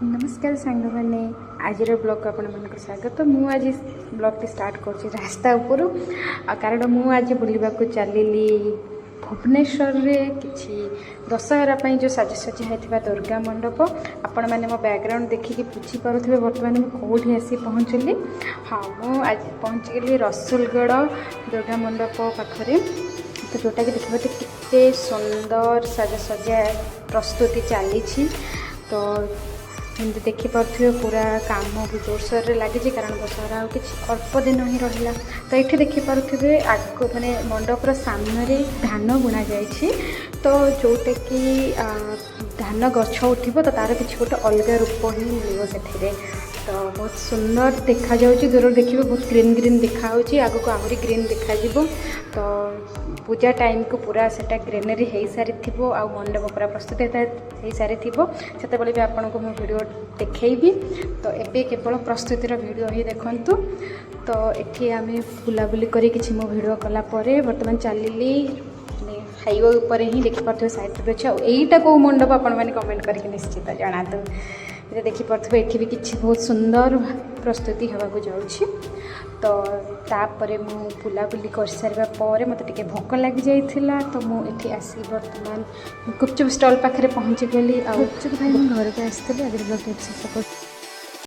नमस्कार सांग मैंने आज ब्लॉग को आपण मन स्वागत। आज ब्लॉग टी स्टार्ट कर रास्ता उपरू कारण मुझे बुलवा को चलि भुवनेश्वर रे किछि दशहरा जो साजसजी होता दुर्गा मंडप आपण मैंने मो बैकग्राउंड देखिए बुझीपे बर्तमान मुझे कौटी आसी पहुँचली। हाँ मुझे आज पहुँच गली रसुलगढ़ दुर्गा मंडप पाखरे तो जोटा कि देखते कितने सुंदर साजसजा प्रस्तुति चली तो एमती देखिपे पूरा काम भी जोरसोर लगी कारण दशहरा कि अल्प दिन ही रहा तो ये देखिपे आग माने मंडपर सामने धान बुणा जाइए तो जोटा कि धान गछ उठो तो तार कि गोटे अलग रूप ही मिले से तो बहुत सुंदर देखा जाउची दूर देखिए बहुत ग्रीन ग्रीन देखा आग को आहरी ग्रीन देखा तो पूजा टाइम को पूरा सेटा ग्रीनरी हो सारी आ मंडप पूरा प्रस्तुत हो सारी से भी आपन को मैं वीडियो देखी तो एबे केवल प्रस्तुतिर वीडियो ही देखंतु। तो एठी आम बुलाबुली करी किछि मो वीडियो कला परे बर्तमान चलिली हाईवे ऊपर ही देखिपे साइड अच्छे यहीटा कौ मंडप आपण मैंने कमेंट करके निश्चित जनातु ये देखिपे ये भी किसी बहुत सुंदर प्रस्तुति होगा जाऊँगी तो तापर मु बुलाबुली कर सारा पर मत टे भोक लगी जाइला तो मुझे आसी बर्तमान गुपचुप स्टॉल पाखे पहुँची गली आ गुपचुप खाई घर को आसती आज ब्लॉग